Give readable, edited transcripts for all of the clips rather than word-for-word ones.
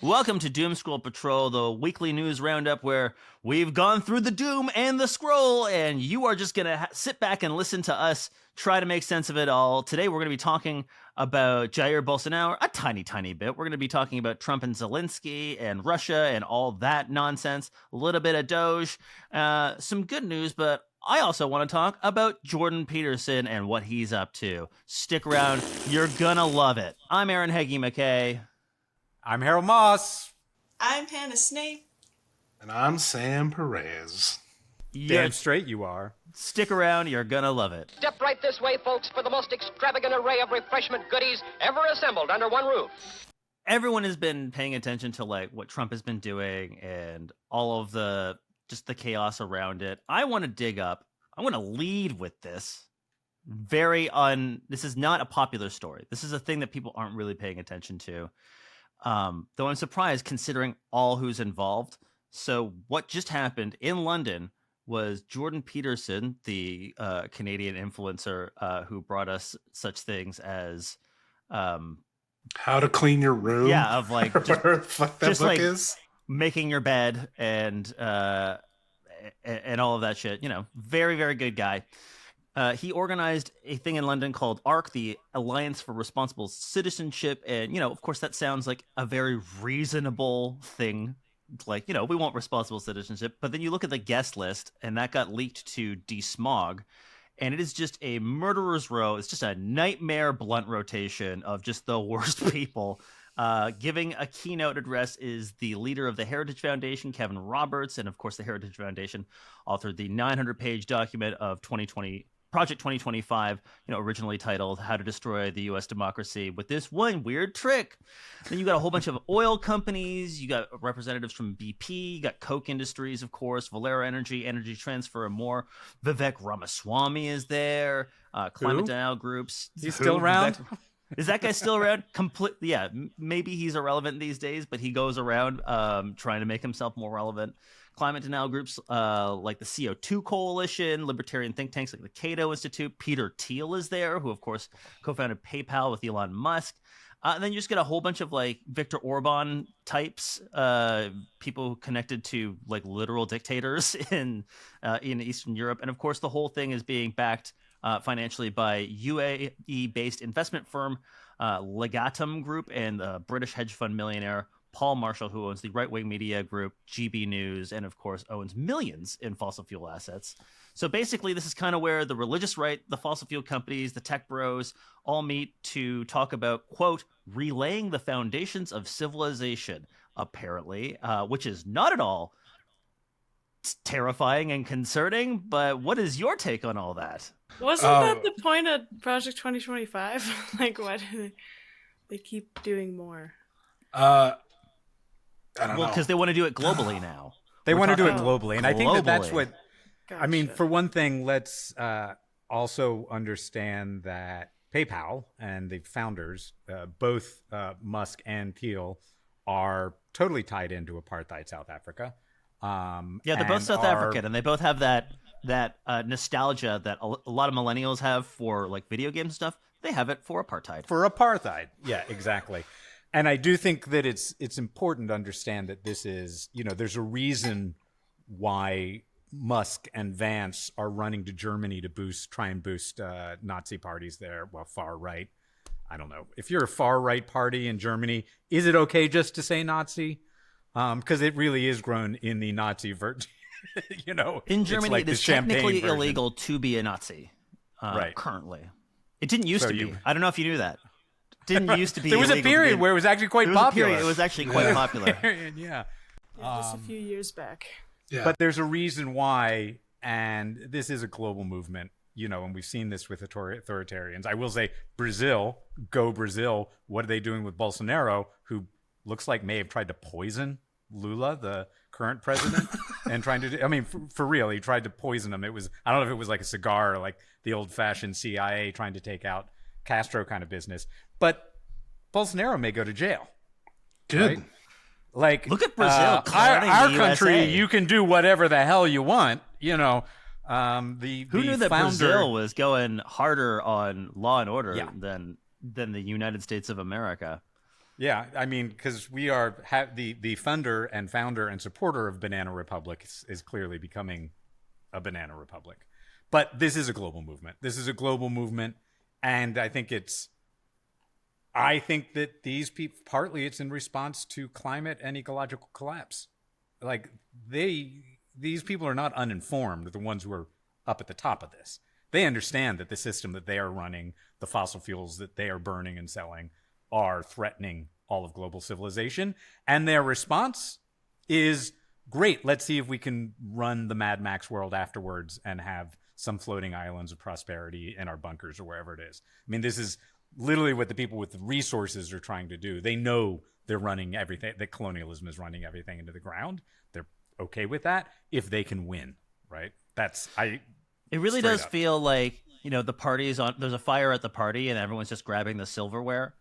Welcome to Doom Scroll Patrol, the weekly news roundup where we've gone through the doom and the scroll, and you are just going to sit back and listen to us try to make sense of it all. Today we're going to be talking about Jair Bolsonaro, a tiny bit. We're going to be talking about Trump and Zelensky and Russia and all that nonsense, a little bit of Doge, some good news, but I also want to talk about Jordan Peterson and what he's up to. Stick around. You're going to love it. I'm Aaron Heggie McKay. I'm Harold Moss. I'm Hannah Snape. And I'm Sam Perez. Damn straight you are. Stick around, you're gonna love it. Step right this way, folks, for the most extravagant array of refreshment goodies ever assembled under one roof. Everyone has been paying attention to like what Trump has been doing and all of the chaos around it. I want to lead with this. This is not a popular story. This is a thing that people aren't really paying attention to. Though I'm surprised considering all who's involved. So what just happened in London was Jordan Peterson, the Canadian influencer who brought us such things as How to Clean Your Room. Yeah, of like just like making your bed and all of that shit. You know, very, very good guy. He organized a thing in London called ARC, the Alliance for Responsible Citizenship. And, you know, of course, that sounds like a very reasonable thing. Like, you know, we want responsible citizenship. But then you look at the guest list, and that got leaked to DeSmog. And it is just a murderer's row. It's just a nightmare blunt rotation of just the worst people. Giving a keynote address is the leader of the Heritage Foundation, Kevin Roberts. And, of course, the Heritage Foundation authored the 900-page document of Project 2025, you know, originally titled How to Destroy the U.S. Democracy with this one weird trick. Then you got a whole bunch of oil companies. You got representatives from BP. You got Koch Industries, of course, Valero Energy, Energy Transfer, and more. Vivek Ramaswamy is there. Climate denial groups. He's still around? Is that guy still around? Yeah, maybe he's irrelevant these days, but he goes around trying to make himself more relevant. Climate denial groups like the CO2 Coalition, libertarian think tanks like the Cato Institute. Peter Thiel is there, who, of course, co-founded PayPal with Elon Musk. And then you just get a whole bunch of like Viktor Orban types, people connected to like literal dictators in Eastern Europe. And, of course, the whole thing is being backed financially by UAE-based investment firm Legatum Group and the British hedge fund millionaire Paul Marshall, who owns the right-wing media group GB News and, of course, owns millions in fossil fuel assets. So basically, this is kind of where the religious right, the fossil fuel companies, the tech bros all meet to talk about, quote, relaying the foundations of civilization, apparently, which is not at all terrifying and concerning. But what is your take on all that? Wasn't that the point of Project 2025? Like, why do they keep doing more? I don't know. Well, because they want to do it globally now. They want to do it globally. And I think that's what, Gotcha. I mean, for one thing, let's also understand that PayPal and the founders, both Musk and Thiel, are totally tied into apartheid South Africa. Yeah, they're both South African, and they both have that nostalgia that a lot of millennials have for like video game stuff. They have it for apartheid. For apartheid, yeah, exactly. And I do think that it's important to understand that this is, you know, there's a reason why Musk and Vance are running to Germany to try and boost Nazi parties there. Well, far right. I don't know. If you're a far right party in Germany, is it okay just to say Nazi? Because it really is grown in the Nazi version. You know, in Germany, like it is technically illegal to be a Nazi. Right. Currently, it didn't used to be. I don't know if you knew that. Didn't used to be. There was a period where it was actually quite popular. It was actually quite popular. Yeah. Just a few years back. Yeah. But there's a reason why, and this is a global movement, you know, and we've seen this with authoritarians. I will say Brazil, go Brazil. What are they doing with Bolsonaro, who looks like may have tried to poison Lula, the current president, and trying to, I mean, for real, he tried to poison him. It was, I don't know if it was like a cigar or like the old fashioned CIA trying to take out Castro kind of business, but Bolsonaro may go to jail. Good. Right? Like, look at Brazil. Our country, you can do whatever the hell you want, you know. Who knew that founder, Brazil was going harder on law and order Yeah. than the United States of America? Yeah, I mean, because we are the funder and founder and supporter of Banana Republic is clearly becoming a Banana Republic. But this is a global movement. This is a global movement, and I think that these people, partly it's in response to climate and ecological collapse. Like these people are not uninformed, the ones who are up at the top of this. They understand that the system that they are running, the fossil fuels that they are burning and selling, are threatening all of global civilization. And their response is, great, let's see if we can run the Mad Max world afterwards and have some floating islands of prosperity in our bunkers or wherever it is. I mean, this is literally what the people with the resources are trying to do. They know they're running everything, that colonialism is running everything into the ground. They're okay with that if they can win, right? It really straight does up. feel like, the party's on. There's a fire at the party, and everyone's just grabbing the silverware.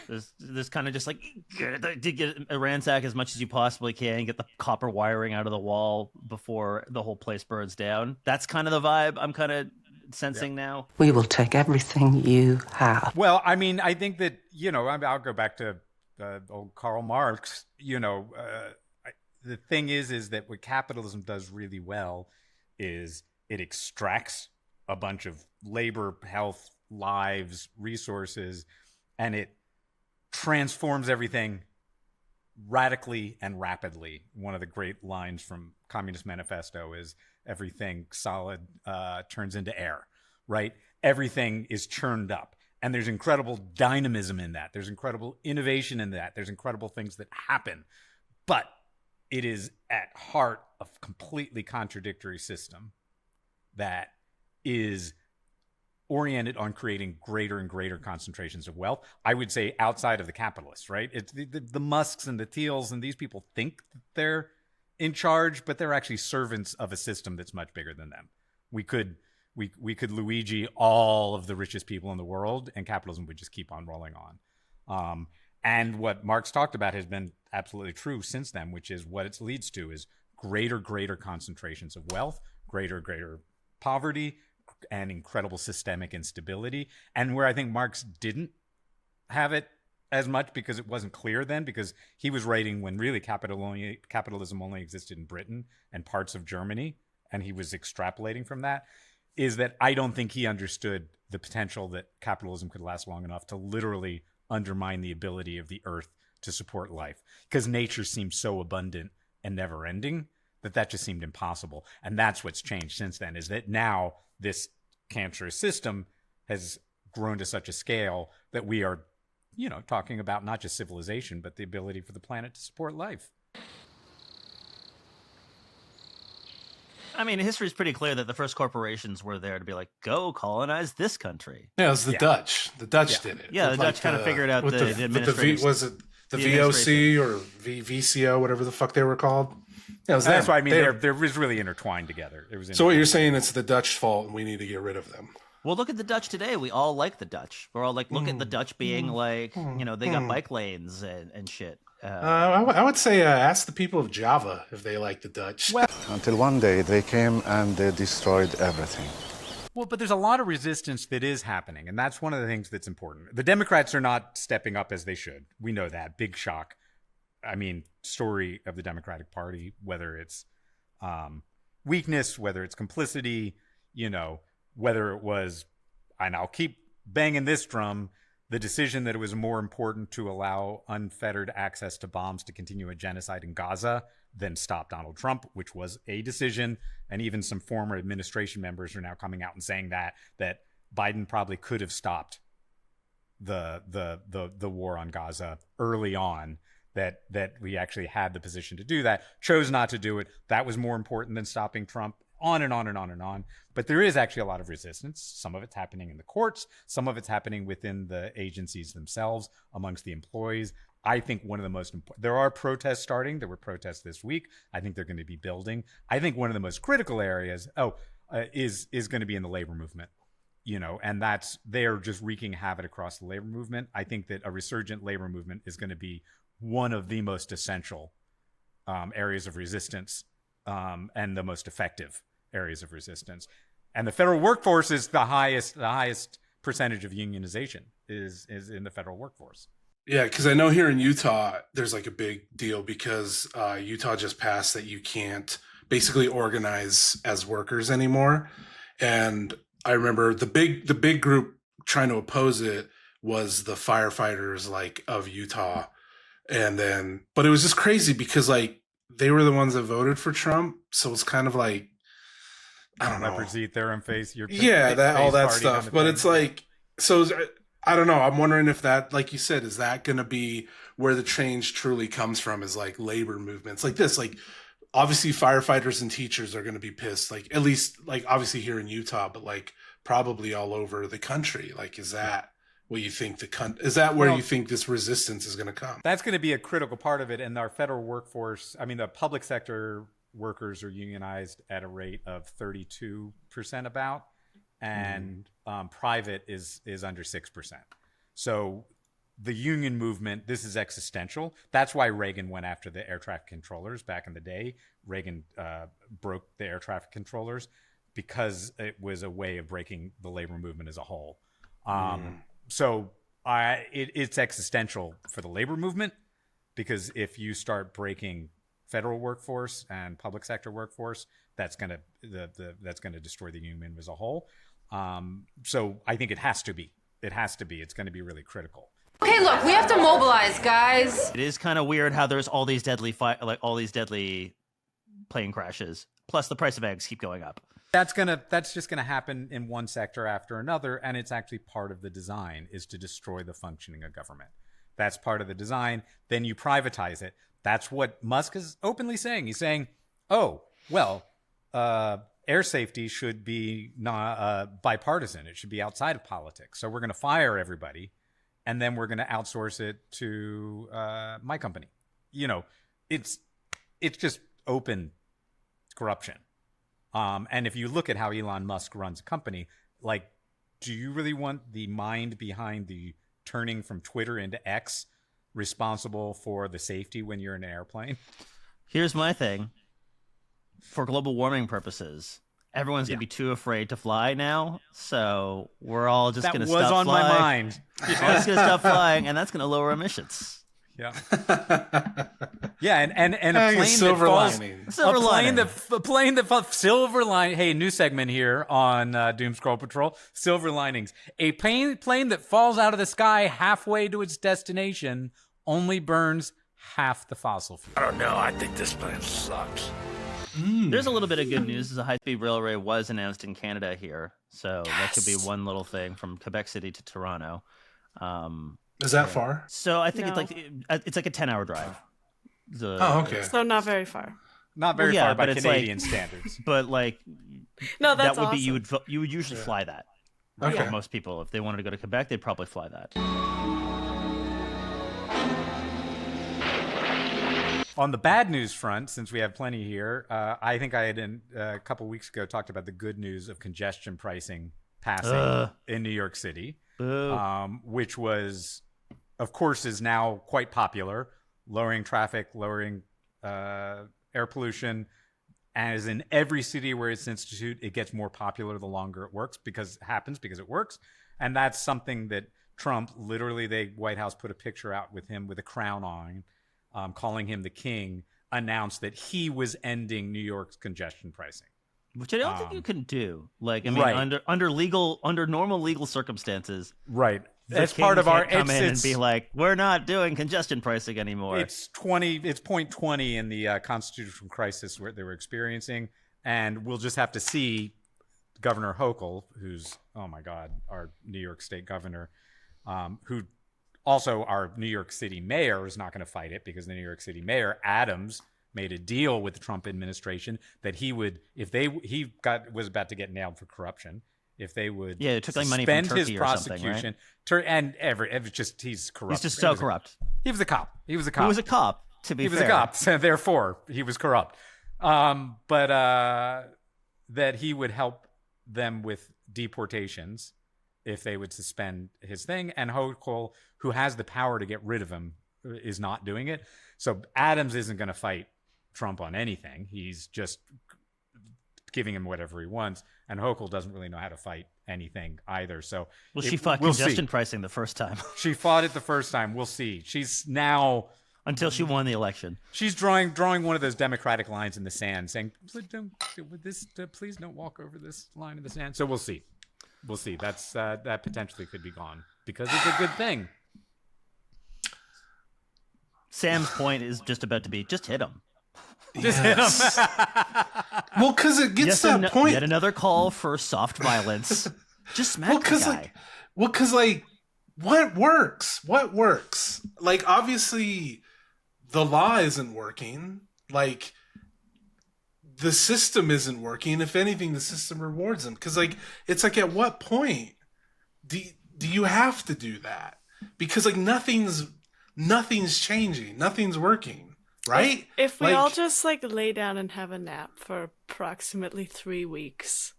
There's kind of just like, get a ransack as much as you possibly can, get the copper wiring out of the wall before the whole place burns down. That's kind of the vibe I'm kind of sensing now. We will take everything you have. Well, I mean, I think that, I'll go back to old Karl Marx. The thing is that what capitalism does really well is it extracts a bunch of labor, health, lives, resources, and it transforms everything radically and rapidly. One of the great lines from Communist Manifesto is everything solid turns into air, right? Everything is churned up. And there's incredible dynamism in that. There's incredible innovation in that. There's incredible things that happen. But it is at heart a completely contradictory system that is oriented on creating greater and greater concentrations of wealth. I would say outside of the capitalists, right? It's the Musks and the Thiels and these people think that they're in charge, but they're actually servants of a system that's much bigger than them. We could Luigi all of the richest people in the world, and capitalism would just keep on rolling on. And what Marx talked about has been absolutely true since then, which is what it leads to is greater concentrations of wealth, greater poverty, and incredible systemic instability. And where I think Marx didn't have it as much because it wasn't clear then, because he was writing when really capitalism only existed in Britain and parts of Germany, and he was extrapolating from that, is that I don't think he understood the potential that capitalism could last long enough to literally undermine the ability of the earth to support life, because nature seemed so abundant and never ending that just seemed impossible. And that's what's changed since then, is that now this cancerous system has grown to such a scale that we are, talking about not just civilization, but the ability for the planet to support life. I mean, history is pretty clear that the first corporations were there to be like, go colonize this country. Yeah, it was the Dutch. The Dutch did it. Yeah, With the Dutch kind of figured out with the administrative. was it the VOC or VCO, whatever the fuck they were called? Yeah, it was That's them. why I mean they're was really intertwined together. It was So what you're saying, it's the Dutch fault and we need to get rid of them. Well, look at the Dutch today. We all like the Dutch. We're all like, look at the Dutch being like, they got bike lanes and shit. I would say ask the people of Java if they like the Dutch. Until one day they came and they destroyed everything. Well, but there's a lot of resistance that is happening, and that's one of the things that's important. The Democrats are not stepping up as they should. We know that. Big shock. I mean, story of the Democratic Party, whether it's weakness, whether it's complicity, whether it was, and I'll keep banging this drum, the decision that it was more important to allow unfettered access to bombs to continue a genocide in Gaza than stop Donald Trump, which was a decision. And even some former administration members are now coming out and saying that Biden probably could have stopped the war on Gaza early on, that we actually had the position to do that, chose not to do it. That was more important than stopping Trump, on and on and on and on. But there is actually a lot of resistance. Some of it's happening in the courts. Some of it's happening within the agencies themselves, amongst the employees. I think one of the most important, there are protests starting. There were protests this week. I think they're going to be building. I think one of the most critical areas, is going to be in the labor movement. And they're just wreaking havoc across the labor movement. I think that a resurgent labor movement is going to be one of the most essential areas of resistance and the most effective areas of resistance. And the federal workforce is the highest percentage of unionization is in the federal workforce. Yeah, because I know here in Utah, there's like a big deal because Utah just passed that you can't basically organize as workers anymore. And I remember the big group trying to oppose it was the firefighters like of Utah. And then, but it was just crazy because like they were the ones that voted for Trump. So it's kind of like, I don't know. Leopards eat their own face. All that stuff. But it's like, so I don't know. I'm wondering if that, like you said, is that going to be where the change truly comes from? Is like labor movements like this? Like obviously firefighters and teachers are going to be pissed. Like at least like obviously here in Utah, but like probably all over the country. Like is that what you think is that where you think this resistance is going to come? That's going to be a critical part of it. And our federal workforce, I mean, the public sector workers are unionized at a rate of 32% about, and private is under 6%. So the union movement, this is existential. That's why Reagan went after the air traffic controllers back in the day. Reagan broke the air traffic controllers because it was a way of breaking the labor movement as a whole. So it's existential for the labor movement, because if you start breaking federal workforce and public sector workforce, that's gonna destroy the union as a whole. So I think it has to be. It's going to be really critical. Okay, look, we have to mobilize, guys. It is kind of weird how there's all these deadly plane crashes, plus the price of eggs keep going up. That's just gonna happen in one sector after another, and it's actually part of the design is to destroy the functioning of government. That's part of the design. Then you privatize it. That's what Musk is openly saying. He's saying, "Oh, well, air safety should be not bipartisan. It should be outside of politics. So we're going to fire everybody, and then we're going to outsource it to my company." You know, it's just open corruption. And if you look at how Elon Musk runs a company, like, do you really want the mind behind the turning from Twitter into X responsible for the safety when you're in an airplane? Here's my thing. For global warming purposes, everyone's going to be too afraid to fly now, so we're all just going to stop flying. That was on my mind. We're just going to stop flying, and that's going to lower emissions. Yeah. Yeah, and a plane silver that falls, lining. a plane that falls, silver lining. Hey, new segment here on Doom Scroll Patrol. Silver linings. A plane that falls out of the sky halfway to its destination only burns half the fossil fuel. I don't know. I think this plan sucks. There's a little bit of good news. The high-speed railway was announced in Canada here, so that could be one little thing from Quebec City to Toronto. Is that far? So I think it's like a 10-hour drive. Okay. So not very far. Not very far by Canadian standards. But like, no, that's that would awesome. be you would usually fly that. Okay. For most people, if they wanted to go to Quebec, they'd probably fly that. On the bad news front, since we have plenty here, I think I had a couple weeks ago talked about the good news of congestion pricing passing in New York City, which was, of course, is now quite popular, lowering traffic, lowering air pollution. As in every city where it's instituted, it gets more popular the longer it works because it works. And that's something that Trump, literally, the White House put a picture out with him with a crown on, calling him the king, announced that he was ending New York's congestion pricing. Which I don't think you can do. Like, I mean, under normal legal circumstances, right? As part of our come in and be like, we're not doing congestion pricing anymore. It's 0.20 in the constitutional crisis where they were experiencing, and we'll just have to see Governor Hochul, who's our New York State governor, who also our New York City mayor is not going to fight it because the New York City mayor Adams made a deal with the Trump administration that he would, was about to get nailed for corruption. If they would, it took like money from Turkey his prosecution, he's corrupt. He's just so corrupt. He was a cop. He was a To be fair, he was a cop. So therefore, he was corrupt. But that he would help them with deportations if they would suspend his thing. And Hochul, who has the power to get rid of him, is not doing it. So Adams isn't going to fight Trump on anything. He's just giving him whatever he wants. And Hochul doesn't really know how to fight anything either. So Well, she fought congestion pricing the first time. She fought it the first time. We'll see. She's now until she won the election. She's drawing one of those Democratic lines in the sand, saying, "Please don't walk over this line in the sand." So we'll see. We'll see. That's that potentially could be gone because it's a good thing. Sam's point is just about to be, just hit him. Just hit him. Well, because it gets that point. Yet another call for soft violence. Just smack the guy. Because what works? What works? Like, obviously, the law isn't working. Like, the system isn't working. If anything, the system rewards them. Because, like, it's like, at what point do you have to do that? Because, like, nothing's changing. Nothing's working. Right? If we all just like lay down and have a nap for approximately 3 weeks,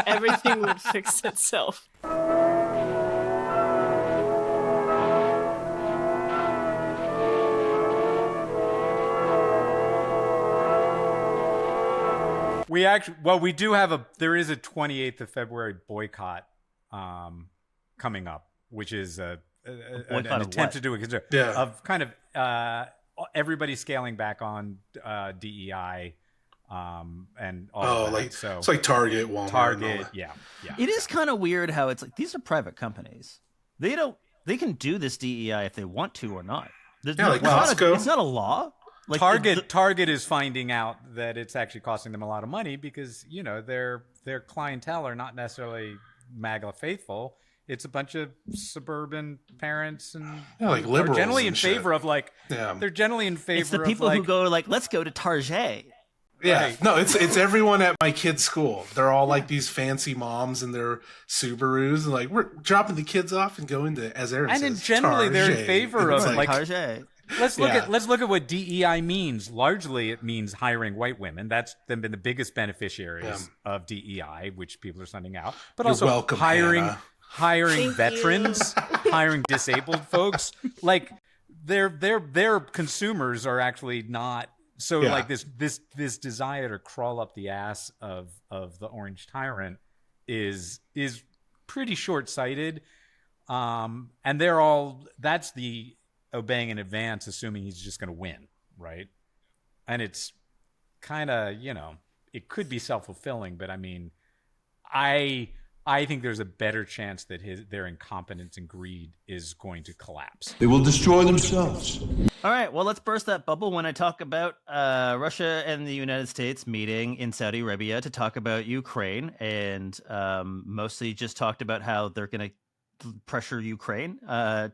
everything would fix itself. We do have there is a 28th of February boycott coming up, which is an attempt to do of kind of everybody scaling back on DEI and all that. So it's like Target, Walmart. Target, yeah. It is kind of weird how it's like these are private companies. They can do this DEI if they want to or not. Like Costco. It's not a law. Like Target is finding out that it's actually costing them a lot of money because their clientele are not necessarily MAGA faithful. It's a bunch of suburban parents and like liberals. They're generally in favor of They're generally in favor. It's the people who go let's go to Target. Yeah, right. No, it's everyone at my kid's school. They're all like these fancy moms in their Subarus, and like we're dropping the kids off and going to, as Aaron says, and generally they're in favor of Target. Let's look at what DEI means. Largely, it means hiring white women. That's been the biggest beneficiaries of DEI, which people are sending out. But also welcome, hiring Thank veterans, hiring disabled folks. Like their consumers are actually not. So like this desire to crawl up the ass of the orange tyrant is pretty short-sighted. And that's the obeying in advance, assuming he's just going to win, right? And it's kind of, it could be self-fulfilling, but I mean, I think there's a better chance that their incompetence and greed is going to collapse. They will destroy themselves. All right, well, let's burst that bubble when I talk about Russia and the United States meeting in Saudi Arabia to talk about Ukraine, and mostly just talked about how they're going to pressure Ukraine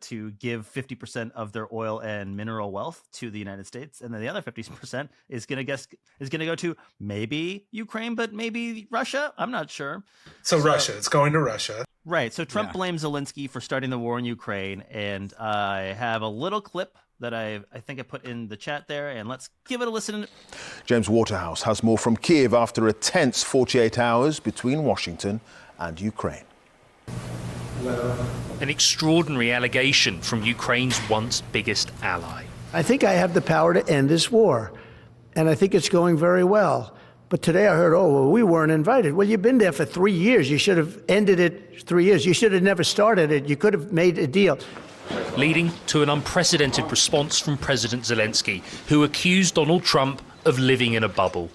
to give 50% of their oil and mineral wealth to the United States, and then the other 50% is going to go to maybe Ukraine, but maybe Russia. I'm not sure. So Russia, it's going to Russia. Right. So Trump blames Zelensky for starting the war in Ukraine, and I have a little clip that I think I put in the chat there, and let's give it a listen. James Waterhouse has more from Kiev after a tense 48 hours between Washington and Ukraine. An extraordinary allegation from Ukraine's once biggest ally. I think I have the power to end this war, and I think it's going very well. But today I heard, we weren't invited. Well, you've been there for 3 years. You should have ended it 3 years. You should have never started it. You could have made a deal. Leading to an unprecedented response from President Zelensky, who accused Donald Trump of living in a bubble.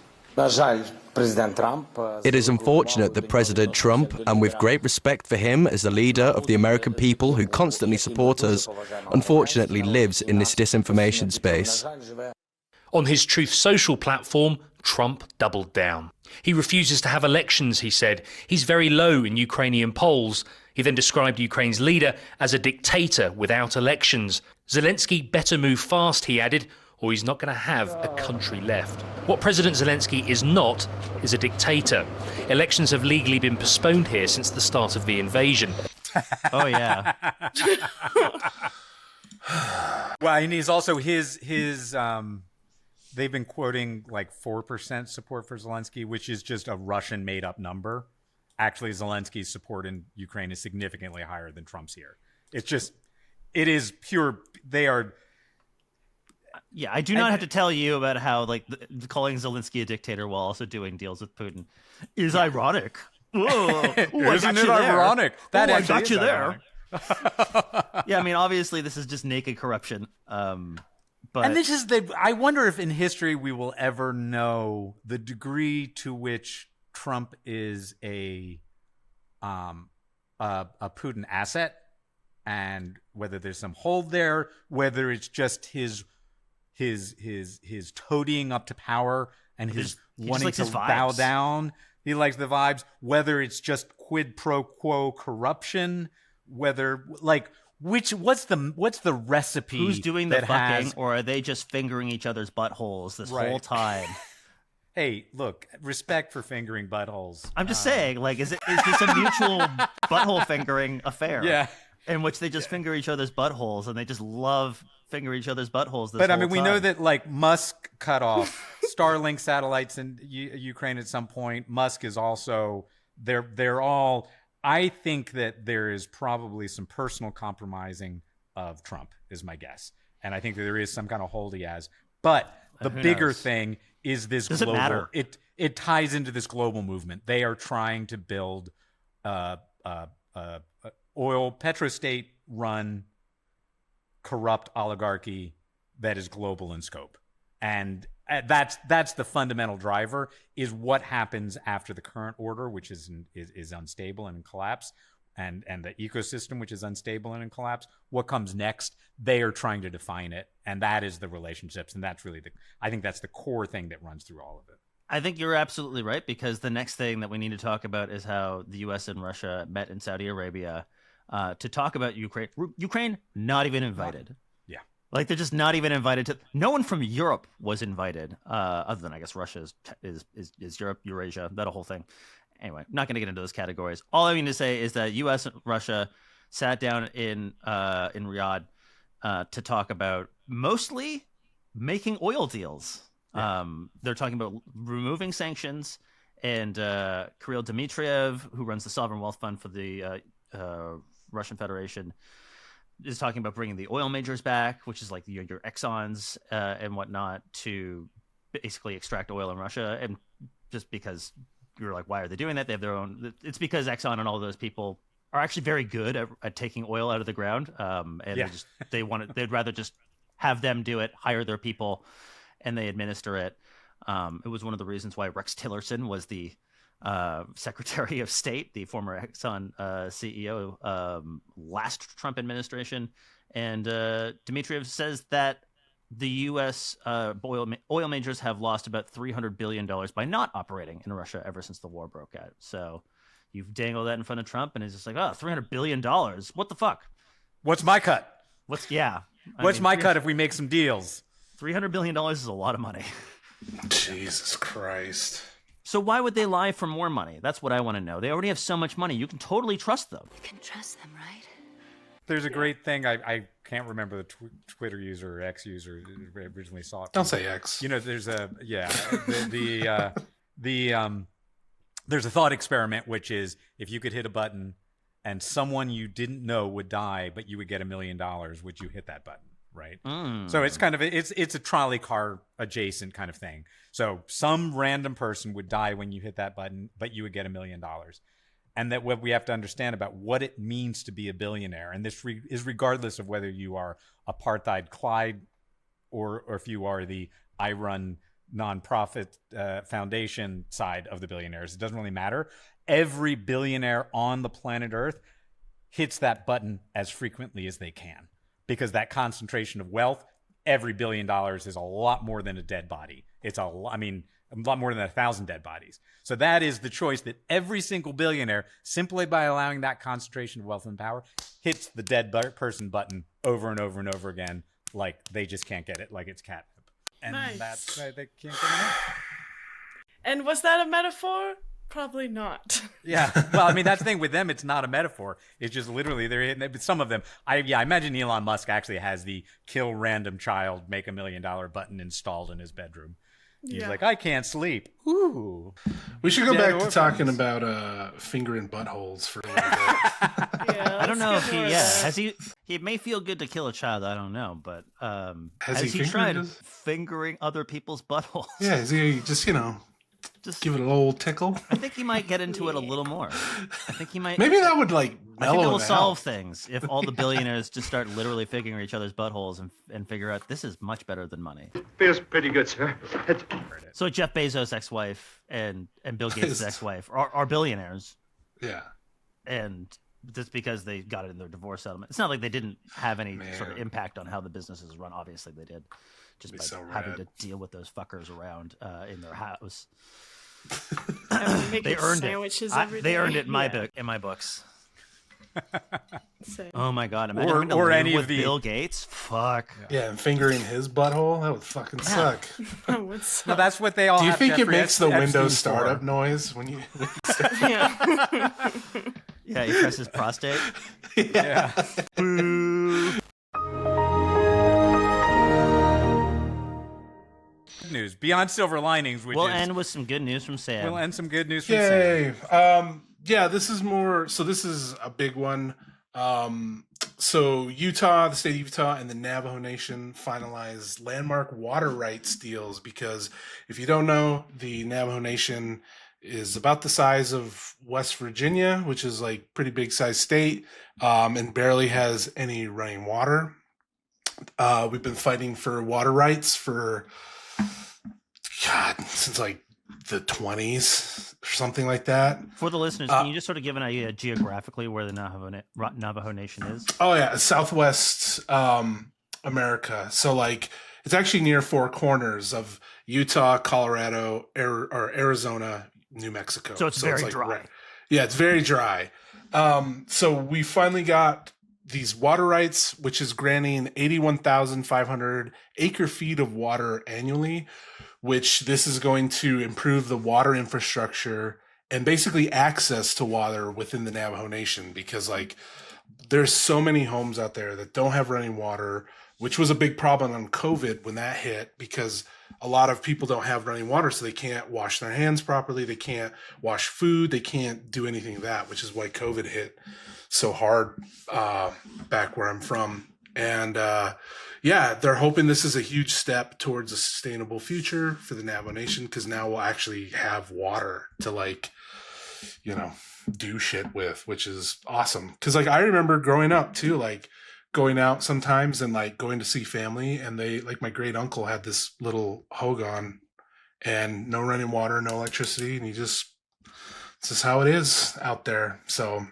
It is unfortunate that President Trump, and with great respect for him as the leader of the American people who constantly support us, unfortunately lives in this disinformation space. On his Truth Social platform, Trump doubled down. He refuses to have elections, he said. He's very low in Ukrainian polls. He then described Ukraine's leader as a dictator without elections. Zelensky better move fast, he added, or he's not going to have a country left. What President Zelensky is not is a dictator. Elections have legally been postponed here since the start of the invasion. Oh, yeah. Well, and he's also they've been quoting like 4% support for Zelensky, which is just a Russian made-up number. Actually, Zelensky's support in Ukraine is significantly higher than Trump's here. It is pure. Yeah, I do not have to tell you about how like calling Zelensky a dictator while also doing deals with Putin is ironic. Whoa, isn't it ironic? That I got you there. Yeah, I mean, obviously, this is just naked corruption. But and this is I wonder if in history we will ever know the degree to which Trump is a Putin asset, and whether there's some hold there, whether it's just his toadying up to power and his wanting to bow down. He likes the vibes. Whether it's just quid pro quo corruption, whether like what's the recipe? Who's doing the fucking, or are they just fingering each other's buttholes this whole time? Hey, look, respect for fingering buttholes. I'm just saying, like, is this a mutual butthole fingering affair? Yeah. In which they just finger each other's buttholes, and they just love fingering each other's buttholes. But I mean, we know that like Musk cut off Starlink satellites in Ukraine at some point. Musk is also they're all. I think that there is probably some personal compromising of Trump, is my guess, and I think that there is some kind of hold he has. But the bigger thing is this Does global. It matter? It ties into this global movement. They are trying to build oil petrostate run corrupt oligarchy that is global in scope, and that's the fundamental driver. Is what happens after the current order, which is unstable and in collapse, and the ecosystem, which is unstable and in collapse. What comes next? They are trying to define it, and that is the relationships, and that's really I think that's the core thing that runs through all of it. I think you're absolutely right, because the next thing that we need to talk about is how the U.S. and Russia met in Saudi Arabia to talk about Ukraine. Ukraine not even invited. Yeah, like they're just not even invited to. No one from Europe was invited, other than I guess Russia is Europe, Eurasia, that whole thing. Anyway, not going to get into those categories. All I mean to say is that U.S. and Russia sat down in Riyadh to talk about mostly making oil deals. Yeah. They're talking about removing sanctions, and Kirill Dmitriev, who runs the Sovereign Wealth Fund for the Russian Federation, is talking about bringing the oil majors back, which is like your Exxons and whatnot, to basically extract oil in Russia. And just because you're like, why are they doing that? They have their own. It's because Exxon and all those people are actually very good at taking oil out of the ground, and they'd rather just have them do it, hire their people, and they administer it. It was one of the reasons why Rex Tillerson was the Secretary of State, the former Exxon CEO, last Trump administration. And Dmitriev says that the U.S. oil majors have lost about $300 billion by not operating in Russia ever since the war broke out. So you dangle that in front of Trump, and he's just like, oh, $300 billion. What the fuck? What's my cut? What's my cut if we make some deals? $300 billion is a lot of money. Jesus Christ. So why would they lie for more money? That's what I want to know. They already have so much money. You can totally trust them. You can trust them, right? There's a great thing. I can't remember the Twitter user or X user who originally saw it. Don't say X. You know, there's there's a thought experiment, which is if you could hit a button and someone you didn't know would die, but you would get $1 million, would you hit that button? Right. So it's kind of it's a trolley car adjacent kind of thing. So some random person would die when you hit that button, but you would get $1 million. And that what we have to understand about what it means to be a billionaire, and this is regardless of whether you are apartheid Clyde or if you are the I run nonprofit foundation side of the billionaires. It doesn't really matter. Every billionaire on the planet Earth hits that button as frequently as they can. Because that concentration of wealth, every $1 billion is a lot more than a dead body. It's a lot more than 1,000 dead bodies. So that is the choice that every single billionaire, simply by allowing that concentration of wealth and power, hits the dead person button over and over and over again, like they just can't get it, like it's catnip. And that's why they can't get it. And was that a metaphor? Probably not. Yeah. Well, I mean, that's the thing with them. It's not a metaphor. It's just literally they're hitting it. Some of them. I imagine Elon Musk actually has the kill random child, make $1 million button installed in his bedroom. He's like, I can't sleep. Ooh. We should go back to talking about finger and buttholes for a little bit. I don't don't know if he may feel good to kill a child. I don't know, but has he tried fingering other people's buttholes? Yeah, is he just give it a little tickle? I think he might get into it a little more. I think he might. Maybe that would mellow I think it will solve out. things if all the billionaires just start literally fingering each other's buttholes and figure out this is much better than money. Feels pretty good, sir. So Jeff Bezos' ex-wife and Bill Gates' ex-wife are billionaires. Yeah. And just because they got it in their divorce settlement, it's not like they didn't have any sort of impact on how the business is run. Obviously, they did, just by having to deal with those fuckers around in their house. They earned it. They earned it in my books. Oh my god! Imagine or any with of the Bill Gates. Fuck. Yeah, and fingering his butthole, that would fucking suck. No, that's what they all. Do you have think it Jeffrey makes the Epstein Windows for. startup noise when you? Yeah. Yeah, he presses prostate. Yeah. Boo. Good news beyond silver linings. Which We'll is, end with some good news from Sam. We'll end some good news from Yay! Sam. Yeah, this is more. So this is a big one. So Utah, the state of Utah, and the Navajo Nation finalized landmark water rights deals because if you don't know, the Navajo Nation is about the size of West Virginia, which is like pretty big size state, and barely has any running water. We've been fighting for water rights for since like the 20s or something like that. For the listeners, can you just sort of give an idea geographically where the Navajo Nation is? Oh yeah, Southwest America. So like it's actually near four corners of Utah, Colorado, or Arizona, New Mexico. So it's very like, dry. Yeah, it's very dry. So we finally got these water rights, which is granting 81,500 acre feet of water annually, which this is going to improve the water infrastructure and basically access to water within the Navajo Nation, because like there's so many homes out there that don't have running water, which was a big problem on COVID when that hit, because a lot of people don't have running water, so they can't wash their hands properly, they can't wash food, they can't do anything of that, which is why COVID hit so hard back where I'm from. And yeah, they're hoping this is a huge step towards a sustainable future for the Navajo Nation, because now we'll actually have water to like, do shit with, which is awesome. Because like I remember growing up too, like going out sometimes and like going to see family, and they like my great uncle had this little hogan and no running water, no electricity, and this is how it is out there. So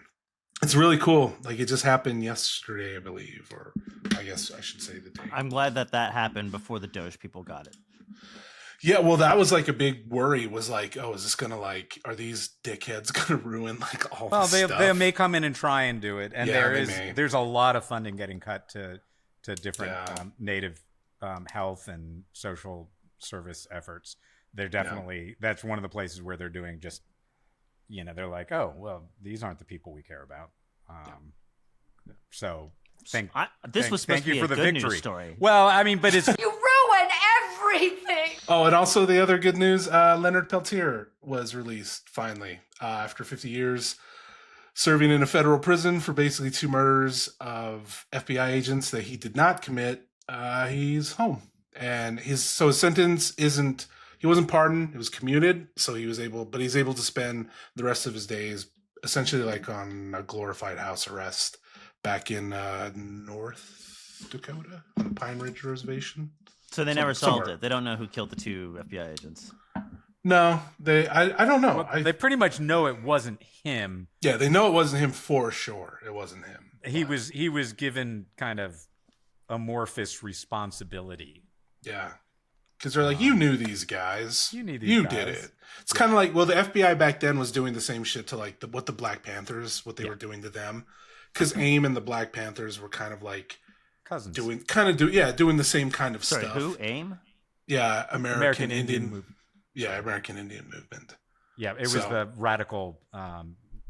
it's really cool. Like it just happened yesterday, I believe, or I guess I should say the day. I'm glad that happened before the Doge people got it. Yeah, well, that was like a big worry. Was like, oh, is this gonna like, are these dickheads gonna ruin like all? Well, this stuff? they may come in and try and do it, and yeah, there's a lot of funding getting cut to different native health and social service efforts. They're definitely that's one of the places where they're doing just, they're like, oh, well, these aren't the people we care about. So thank you for the victory. News story. Well, I mean, but it's you ruin everything. Oh, and also the other good news, Leonard Peltier was released finally after 50 years serving in a federal prison for basically 2 murders of FBI agents that he did not commit. He's home, and his sentence he wasn't pardoned, it was commuted, so he's able to spend the rest of his days essentially like on a glorified house arrest back in North Dakota on the Pine Ridge Reservation. So they never solved it. They don't know who killed the 2 FBI agents. No, I don't know. Well, they pretty much know it wasn't him. Yeah, they know it wasn't him for sure. It wasn't him. He was given kind of amorphous responsibility. Yeah, because they're like, you knew these guys. You knew these guys. Did it. It's kind of like, well, the FBI back then was doing the same shit to like what the Black Panthers, what they were doing to them, because AIM and the Black Panthers were kind of like cousins, doing the same kind of stuff. Who? AIM? Yeah, American Indian Movement. Yeah, American Indian Movement. Yeah, it was the radical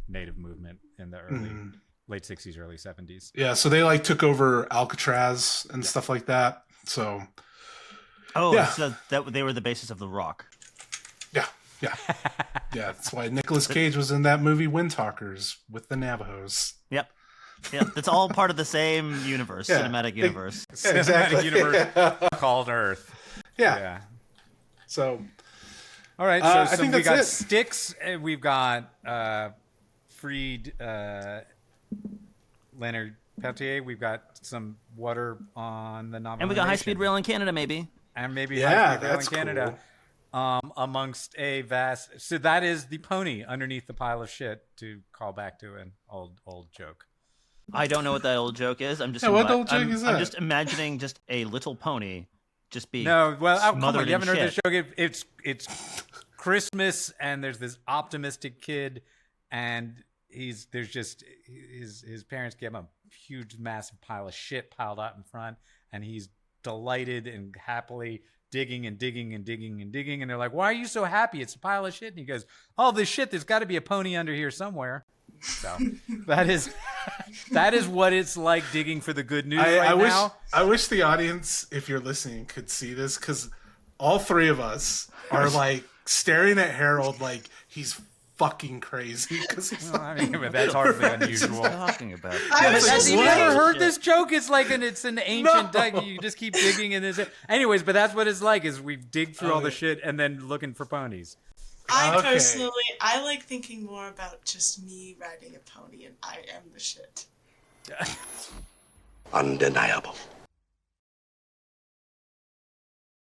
Native movement in the late 60s, early 70s. Yeah, so they like took over Alcatraz and stuff like that. So, so that they were the basis of The Rock. Yeah. That's why Nicolas Cage was in that movie Windtalkers with the Navajos. Yep. Yeah, it's all part of the same universe, cinematic universe. Cinematic universe called Earth. Yeah. So, all right. I So think we got it. Styx. We've got freed Leonard Peltier. We've got some water on the Navajo And we got Nation. high-speed rail in Canada, maybe. And maybe high-speed rail in Canada. Amongst a vast. So that is the pony underneath the pile of shit, to call back to an old joke. I don't know what that old joke is. I'm just what old joke is that? I'm just imagining just a little pony just being come on, smothered you haven't in heard shit. this joke? It's Christmas, and there's this optimistic kid, and his parents give him a huge, massive pile of shit piled out in front, and he's delighted and happily digging and digging and digging and digging, and they're like, "Why are you so happy? It's a pile of shit." And he goes, "Oh, this shit. There's got to be a pony under here somewhere." So that is what it's like digging for the good news now. I wish the audience, if you're listening, could see this, because all three of us are like staring at Harold like he's fucking crazy. Because but that's hardly unusual. Talking about. Have you ever heard this joke? It's like it's an ancient. You just keep digging and anyways, but that's what it's like. Is we dig through all the shit and then looking for ponies. Personally, I like thinking more about just me riding a pony and I am the shit. Undeniable.